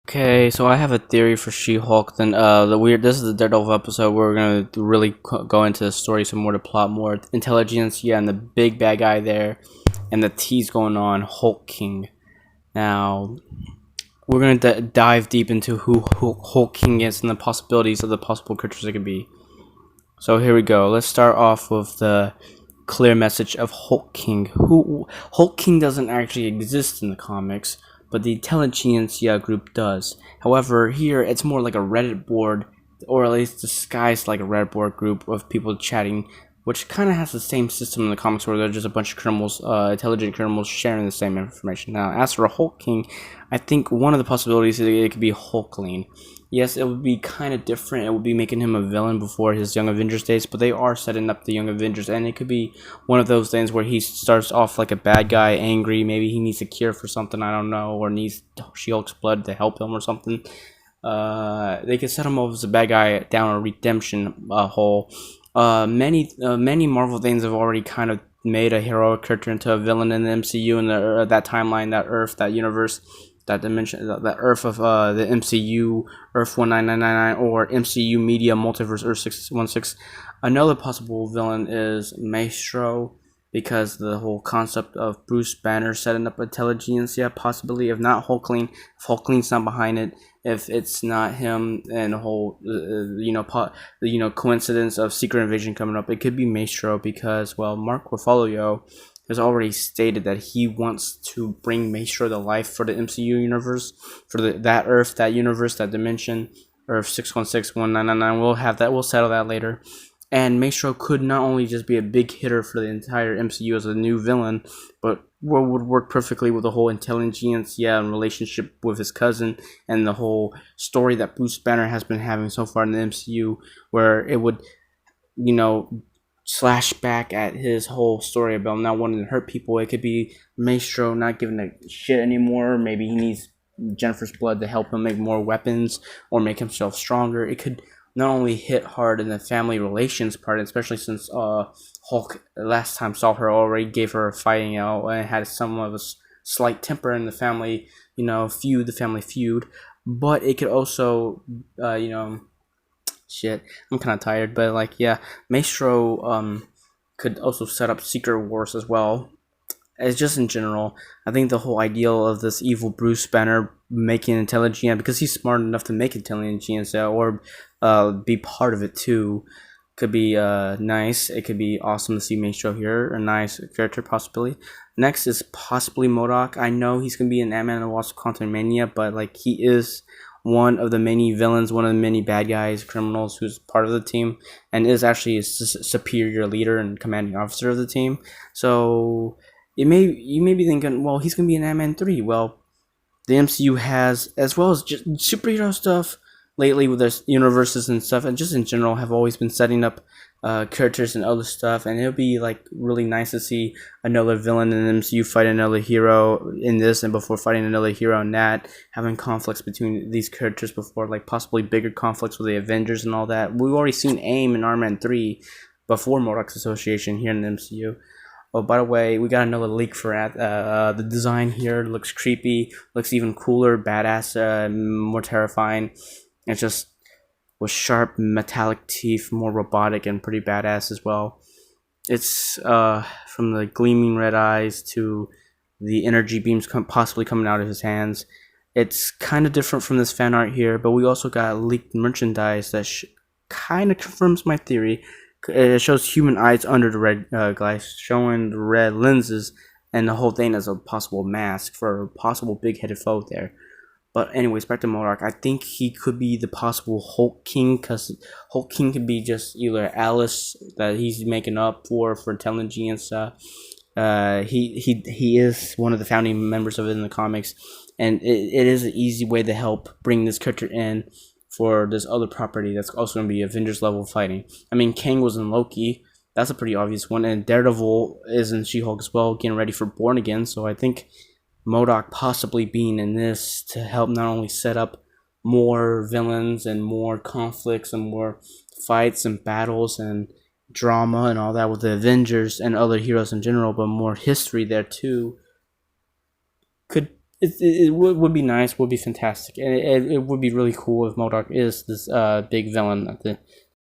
Okay, so I have a theory for She-Hulk. Then this is the Daredevil episode where we're gonna really go into the story some more, to plot more. Intelligence, yeah, and the big bad guy there, and the tease going on, HulkKing. Now we're gonna dive deep into who HulkKing is and the possibilities of the possible creatures it could be. So here we go. Let's start off with the clear message of HulkKing. HulkKing doesn't actually exist in the comics, but the Intelligencia group does. However, here it's more like a Reddit board, or at least disguised like a Reddit board group of people chatting, which kind of has the same system in the comics where they're just a bunch of criminals, intelligent criminals sharing the same information. Now, as for HulkKing, I think one of the possibilities is it could be Hulkling. Yes, it would be kind of different. It would be making him a villain before his Young Avengers days, but they are setting up the Young Avengers, and it could be one of those things where he starts off like a bad guy, angry. Maybe he needs a cure for something, I don't know, or needs She-Hulk's blood to help him or something. They could set him up as a bad guy down a redemption hole. Many Marvel things have already kind of made a heroic character into a villain in the MCU, in that timeline, that Earth, that universe, that dimension, that Earth of the MCU, Earth 19999, or MCU Media Multiverse Earth 616. Another possible villain is Maestro, because the whole concept of Bruce Banner setting up Intelligencia, possibly, if not Hulkling, if Hulkling's not behind it, if it's not him, and the whole coincidence of Secret Invasion coming up, it could be Maestro, because, well, Mark Ruffalo has already stated that he wants to bring Maestro to life for the MCU universe, for that Earth, that universe, that dimension, Earth 6161999. We'll settle that later. And Maestro could not only just be a big hitter for the entire MCU as a new villain, but would work perfectly with the whole Intelligencia and relationship with his cousin, and the whole story that Bruce Banner has been having so far in the MCU, where it would, slash back at his whole story about not wanting to hurt people. It could be Maestro not giving a shit anymore. Maybe he needs Jennifer's blood to help him make more weapons or make himself stronger. It could not only hit hard in the family relations part, especially since Hulk last time saw her already gave her a fighting out and had some of a slight temper in the family, the family feud. But it could also, shit, I'm kind of tired, but Maestro could also set up secret wars as well. It's just in general, I think the whole ideal of this evil Bruce Banner making Intelligencia, because he's smart enough to make Intelligencia, or be part of it too, could be nice. It could be awesome to see Maestro here, a nice character possibly. Next is possibly Modoc. I know he's gonna be an Ant-Man and the Wasp: Quantumania, but he is one of the many villains, one of the many bad guys, criminals who's part of the team, and is actually a superior leader and commanding officer of the team. So you may be thinking, well, he's gonna be in Ant-Man 3. Well, the MCU has, as well as just superhero stuff lately with their universes and stuff, and just in general, have always been setting up characters and other stuff, and it'll be really nice to see another villain in the MCU fight another hero in this, and before fighting another hero in that, having conflicts between these characters before, possibly bigger conflicts with the Avengers and all that. We've already seen AIM in Iron Man 3 before Modoc's association here in the MCU. Oh, by the way, we got another leak for the design here. Looks creepy, looks even cooler, badass, more terrifying. It's just with sharp metallic teeth, more robotic and pretty badass as well. It's from the gleaming red eyes to the energy beams possibly coming out of his hands. It's kind of different from this fan art here, but we also got leaked merchandise that kind of confirms my theory. It shows human eyes under the red glass, showing the red lenses, and the whole thing as a possible mask for a possible big-headed foe there. But anyways, back to Modoc. I think he could be the possible HulkKing, because HulkKing could be just either Alice that he's making up for Intelligencia. He is one of the founding members of it in the comics, and it is an easy way to help bring this character in for this other property that's also going to be Avengers level fighting. I mean, Kang was in Loki. That's a pretty obvious one, and Daredevil is in She-Hulk as well, getting ready for Born Again. So I think Modoc possibly being in this to help not only set up more villains and more conflicts and more fights and battles and drama and all that with the Avengers and other heroes in general, but more history there too, could it would be nice, would be fantastic, and it would be really cool if Modoc is this big villain at